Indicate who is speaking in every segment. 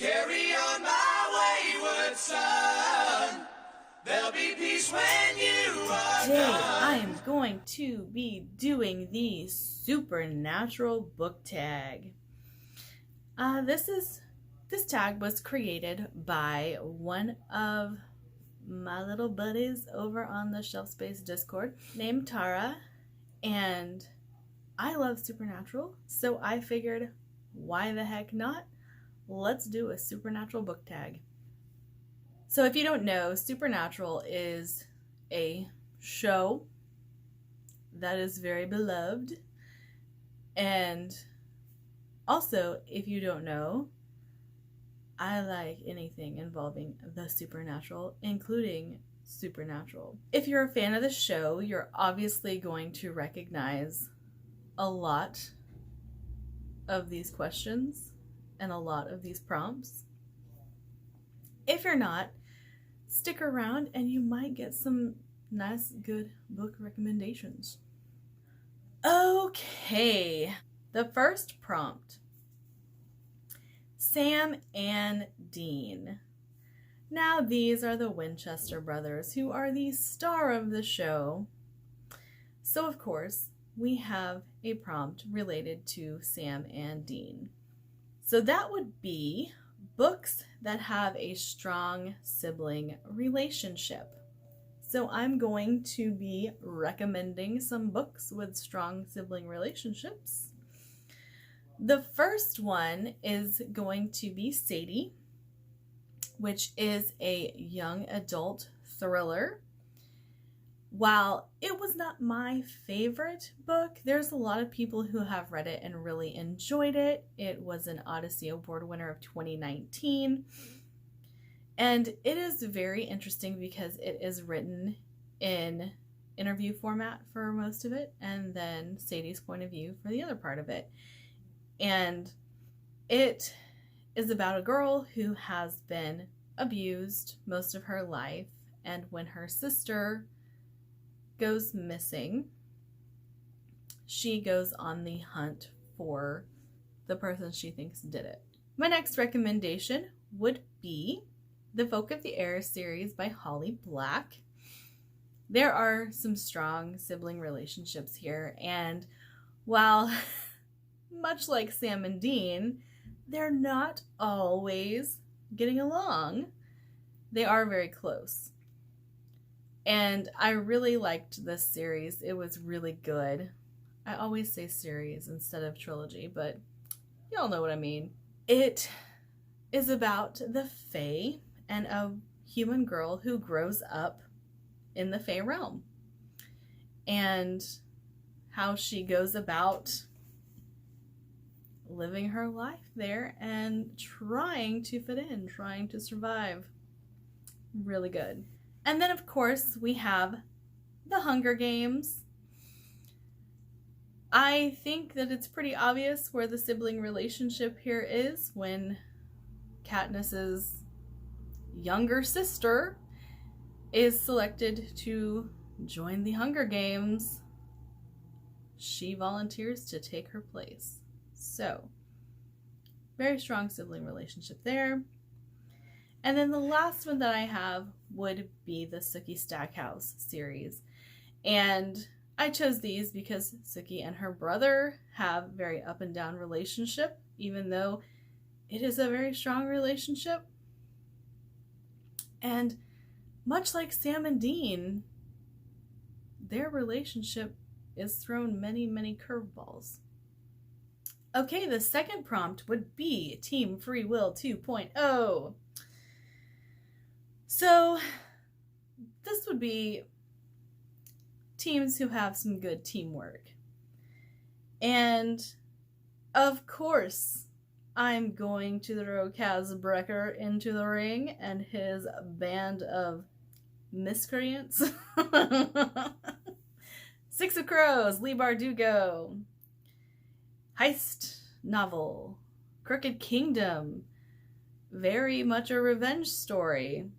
Speaker 1: Carry on, my wayward son. There'll be peace when you are
Speaker 2: Today
Speaker 1: gone.
Speaker 2: I am going to be doing the supernatural book tag. This tag was created by one of my little buddies over on the Shelf Space Discord named Tara, and I love supernatural, so I figured, why the heck not? Let's do a supernatural book tag. So if you don't know, Supernatural is a show that is very beloved. And also, if you don't know, I like anything involving the supernatural, including Supernatural. If you're a fan of the show, you're obviously going to recognize a lot of these questions and a lot of these prompts. If you're not, stick around and you might get some nice, good book recommendations. Okay, the first prompt. Sam and Dean. Now, these are the Winchester brothers, who are the star of the show. So, of course, we have a prompt related to Sam and Dean. So that would be books that have a strong sibling relationship. So I'm going to be recommending some books with strong sibling relationships. The first one is going to be Sadie, which is a young adult thriller. While it was not my favorite book, there's a lot of people who have read it and really enjoyed it. It was an Odyssey Award winner of 2019. And it is very interesting because it is written in interview format for most of it, and then Sadie's point of view for the other part of it. And it is about a girl who has been abused most of her life, and when her sister goes missing, she goes on the hunt for the person she thinks did it. My next recommendation would be the Folk of the Air series by Holly Black. There are some strong sibling relationships here, and while much like Sam and Dean, they're not always getting along. They are very close. And I really liked this series. It was really good. I always say series instead of trilogy, but y'all know what I mean. It is about the Fae and a human girl who grows up in the Fae realm, and how she goes about living her life there and trying to fit in, trying to survive. Really good. And then, of course, we have The Hunger Games. I think that it's pretty obvious where the sibling relationship here is when Katniss's younger sister is selected to join the Hunger Games. She volunteers to take her place. So, very strong sibling relationship there. And then the last one that I have would be the Sookie Stackhouse series. And I chose these because Sookie and her brother have a very up and down relationship, even though it is a very strong relationship. And much like Sam and Dean, their relationship is thrown many, many curveballs. Okay, the second prompt would be Team Free Will 2.0. So this would be teams who have some good teamwork. And of course, I'm going to throw Kaz Brecker into the ring and his band of miscreants. Six of Crows, Lee Bardugo. Heist novel, Crooked Kingdom. Very much a revenge story.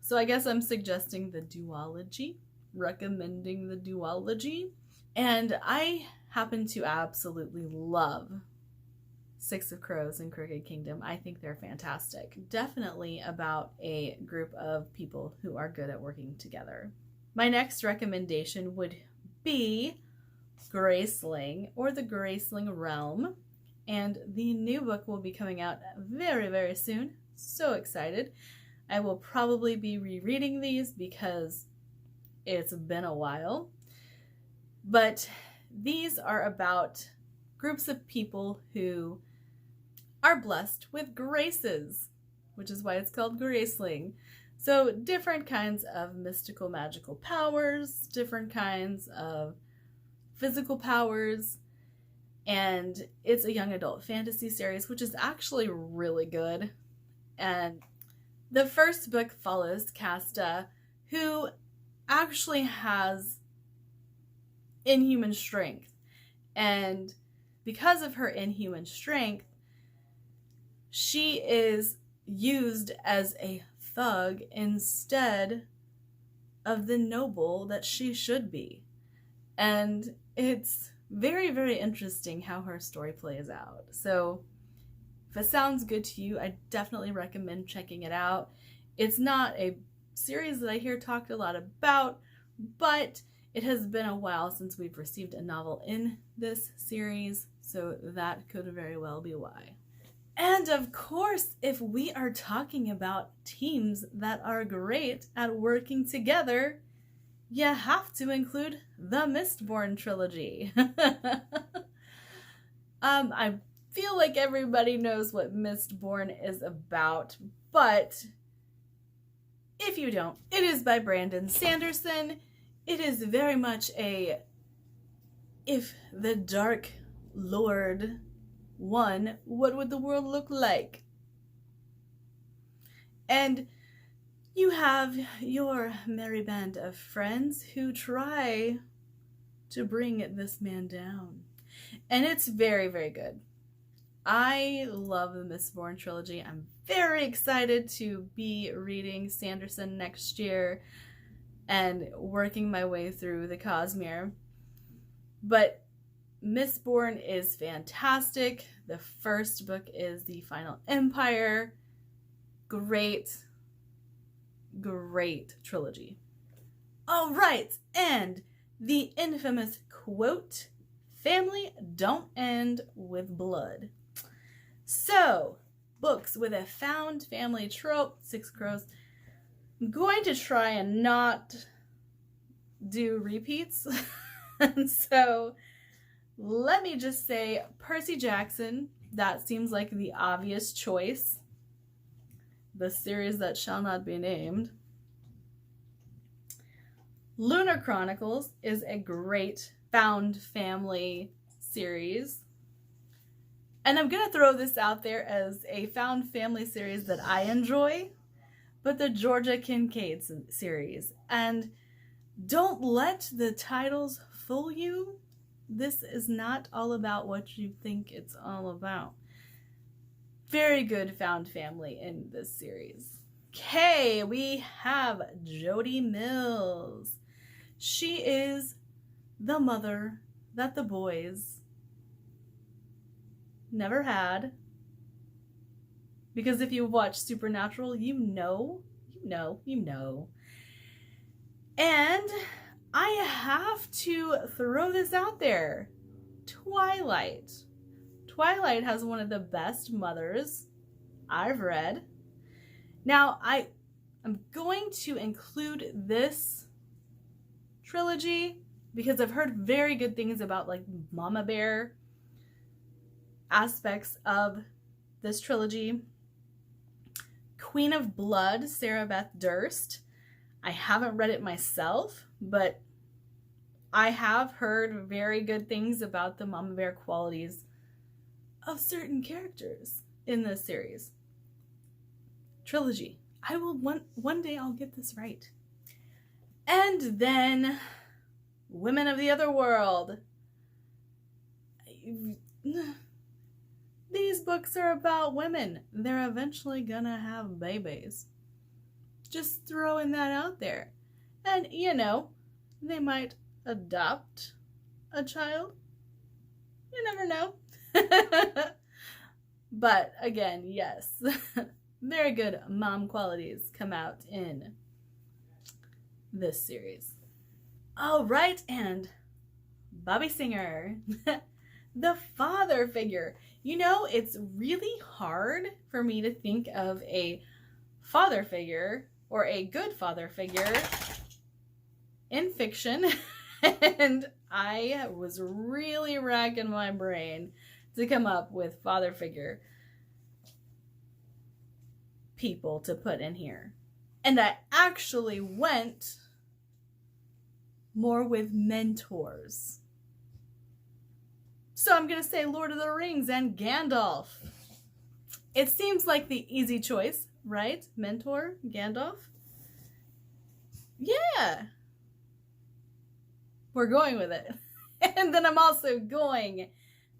Speaker 2: So I guess I'm suggesting the duology, recommending the duology. And I happen to absolutely love Six of Crows and Crooked Kingdom. I think they're fantastic. Definitely about a group of people who are good at working together. My next recommendation would be Graceling, or the Graceling Realm. And the new book will be coming out very, very soon. So excited. I will probably be rereading these because it's been a while. But these are about groups of people who are blessed with graces, which is why it's called Graceling. So different kinds of mystical magical powers, different kinds of physical powers, and it's a young adult fantasy series, which is actually really good. And the first book follows Casta, who actually has inhuman strength. And because of her inhuman strength, she is used as a thug instead of the noble that she should be. And it's very, very interesting how her story plays out. So if it sounds good to you, I definitely recommend checking it out. It's not a series that I hear talked a lot about, but it has been a while since we've received a novel in this series, so that could very well be why. And of course, if we are talking about teams that are great at working together, you have to include the Mistborn trilogy. I feel like everybody knows what Mistborn is about, but if you don't, it is by Brandon Sanderson. It is very much a, if the Dark Lord won, what would the world look like? And you have your merry band of friends who try to bring this man down. And it's very, very good. I love the Mistborn trilogy. I'm very excited to be reading Sanderson next year and working my way through the Cosmere. But Mistborn is fantastic. The first book is The Final Empire. Great trilogy. All right, and the infamous quote, "Family don't end with blood." So, books with a found family trope, Six Crows. I'm going to try and not do repeats. And so, let me just say Percy Jackson. That seems like the obvious choice. The series that shall not be named. Lunar Chronicles is a great found family series. And I'm going to throw this out there as a found family series that I enjoy, but the Georgia Kincaid series. And don't let the titles fool you. This is not all about what you think it's all about. Very good found family in this series. Okay, we have Jody Mills. She is the mother that the boys never had. Because if you watch Supernatural, you know. And I have to throw this out there. Twilight. Twilight has one of the best mothers I've read. Now, I'm going to include this trilogy because I've heard very good things about like Mama Bear aspects of this trilogy. Queen of Blood, Sarah Beth Durst. I haven't read it myself, but I have heard very good things about the Mama Bear qualities of certain characters in this series. Trilogy. I will one day I'll get this right. And then Women of the Other World. These books are about women. They're eventually gonna have babies. Just throwing that out there. And you know, they might adopt a child. You never know. But again, yes, very good mom qualities come out in this series. All right, and Bobby Singer, the father figure. You know, it's really hard for me to think of a father figure or a good father figure in fiction. And I was really racking my brain to come up with father figure people to put in here. And I actually went more with mentors. So I'm going to say Lord of the Rings and Gandalf. It seems like the easy choice, right? Mentor, Gandalf. Yeah. We're going with it. And then I'm also going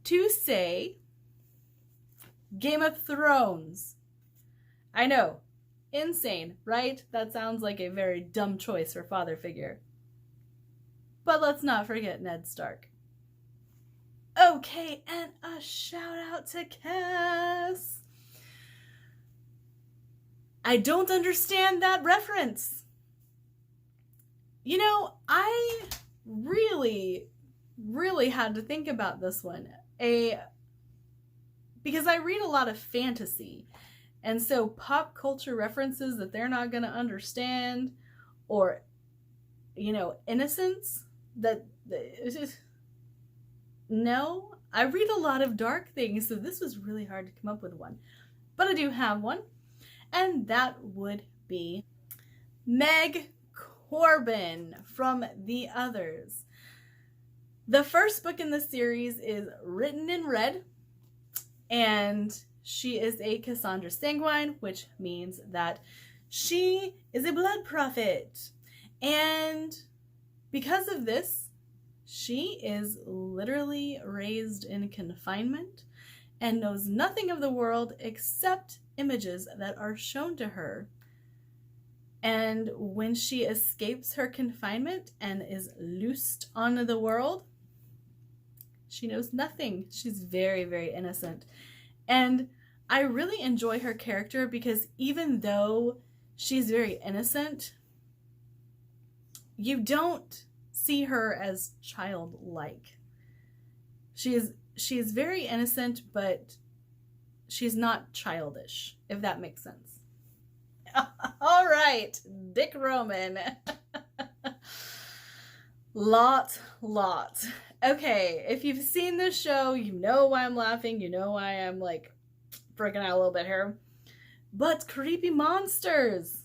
Speaker 2: to say Game of Thrones. I know, insane, right? That sounds like a very dumb choice for father figure. But let's not forget Ned Stark. Okay, and a shout out to Cass. I don't understand that reference. You know, I really had to think about this one. Because I read a lot of fantasy. And so pop culture references that they're not going to understand, or, you know, innocence that no, I read a lot of dark things, so this was really hard to come up with one. But I do have one, and that would be Meg Corbin from The Others. The first book in the series is written in red, and she is a Cassandra Sanguine, which means that she is a blood prophet. And because of this, she is literally raised in confinement and knows nothing of the world except images that are shown to her. And when she escapes her confinement and is loosed onto the world, she knows nothing. She's very, very innocent. And I really enjoy her character because even though she's very innocent, you don't see her as childlike. She's very innocent, but she's not childish, if that makes sense. All right, Dick Roman. Lot. Okay, if you've seen this show, you know why I'm laughing. You know why I'm like freaking out a little bit here. But creepy monsters.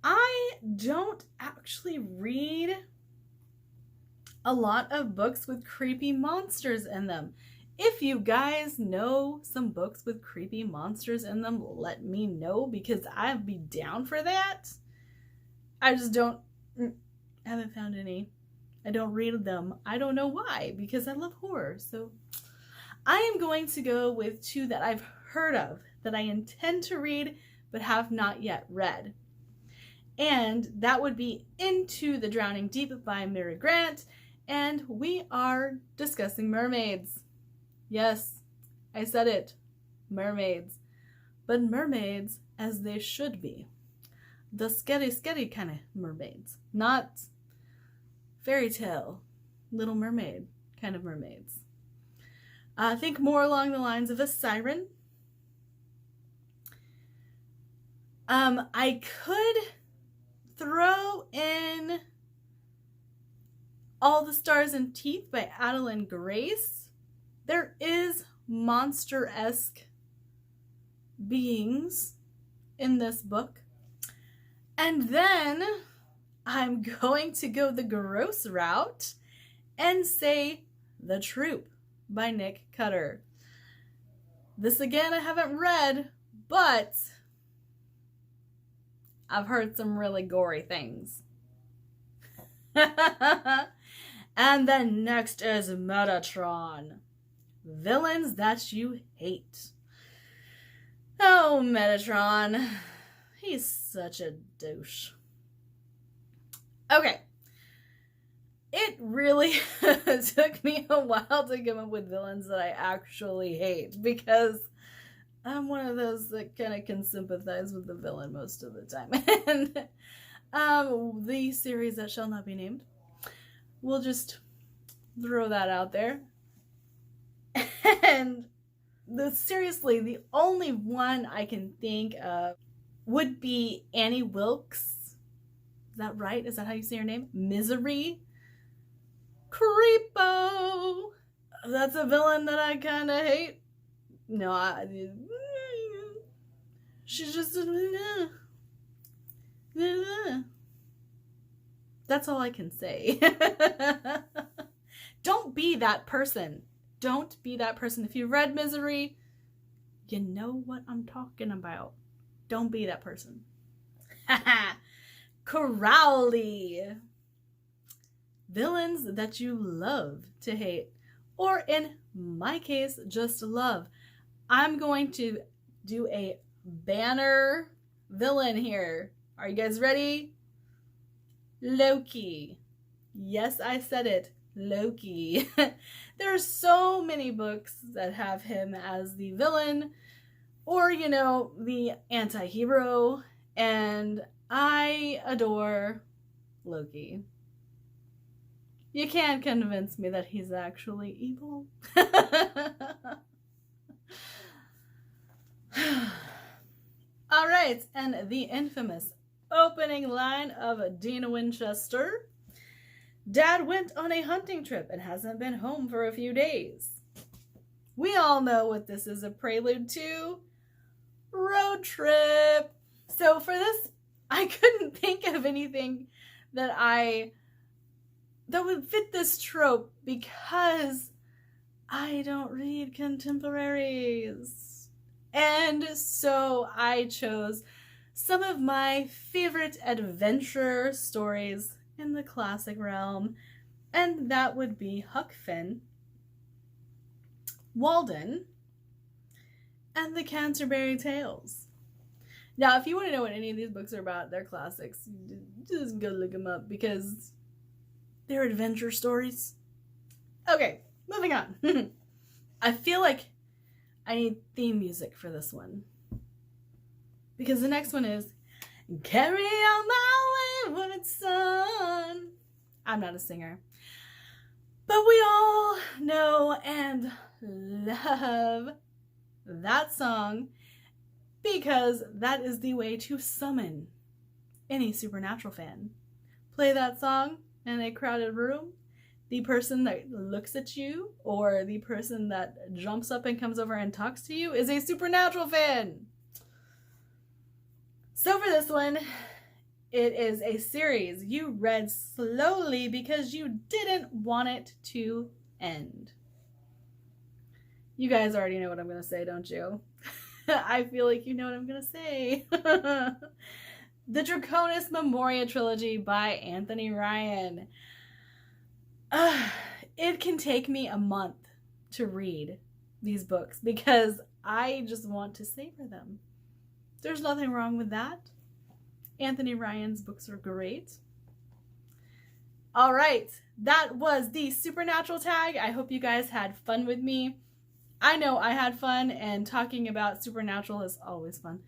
Speaker 2: I don't actually read a lot of books with creepy monsters in them. If you guys know some books with creepy monsters in them, let me know, because I'd be down for that. I just haven't found any. I don't read them. I don't know why, because I love horror. So I am going to go with two that I've heard of, that I intend to read, but have not yet read. And that would be Into the Drowning Deep by Mary Grant. And we are discussing mermaids. Yes, I said it. Mermaids. But mermaids as they should be. The scary kind of mermaids. Not fairy tale, Little Mermaid kind of mermaids. Think more along the lines of a siren. I could throw in All the Stars and Teeth by Adeline Grace. There is monster-esque beings in this book. And then I'm going to go the gross route and say The Troop by Nick Cutter. This again I haven't read, but I've heard some really gory things. And then next is Metatron. Villains that you hate. Oh, Metatron. He's such a douche. Okay. it really took me a while to come up with villains that I actually hate, because I'm one of those that kind of can sympathize with the villain most of the time. And the series that shall not be named, we'll just throw that out there. And seriously, the only one I can think of would be Annie Wilkes. Is that right? Is that how you say her name? Misery. Creepo. That's a villain that I kind of hate. No, she's just that's all I can say. Don't be that person. Don't be that person. If you read Misery, you know what I'm talking about. Don't be that person. Crowley. Villains that you love to hate, or in my case, just love. I'm going to do a banner villain here. Are you guys ready? Loki. Yes, I said it. Loki. There are so many books that have him as the villain, or, you know, the anti-hero, and I adore Loki. You can't convince me that he's actually evil. All right, and the infamous opening line of Dean Winchester. Dad went on a hunting trip and hasn't been home for a few days. We all know what this is a prelude to. Road trip. So for this, I couldn't think of anything that would fit this trope, because I don't read contemporaries. And so I chose some of my favorite adventure stories in the classic realm, and that would be Huck Finn, Walden, and the Canterbury Tales. Now, if you want to know what any of these books are about, they're classics. Just go look them up, because they're adventure stories. Okay, moving on. I feel like I need theme music for this one, because the next one is Carry On My Wayward Son. I'm not a singer, but we all know and love that song, because that is the way to summon any Supernatural fan. Play that song in a crowded room. The person that looks at you, or the person that jumps up and comes over and talks to you, is a Supernatural fan. So for this one, it is a series you read slowly because you didn't want it to end. You guys already know what I'm going to say, don't you? I feel like you know what I'm going to say. The Draconis Memoria trilogy by Anthony Ryan. It can take me a month to read these books, because I just want to savor them. There's nothing wrong with that. Anthony Ryan's books are great. All right, that was the Supernatural tag. I hope you guys had fun with me. I know I had fun, and talking about Supernatural is always fun.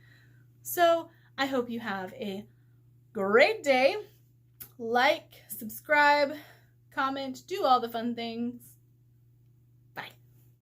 Speaker 2: So I hope you have a great day. Like, subscribe, comment, do all the fun things.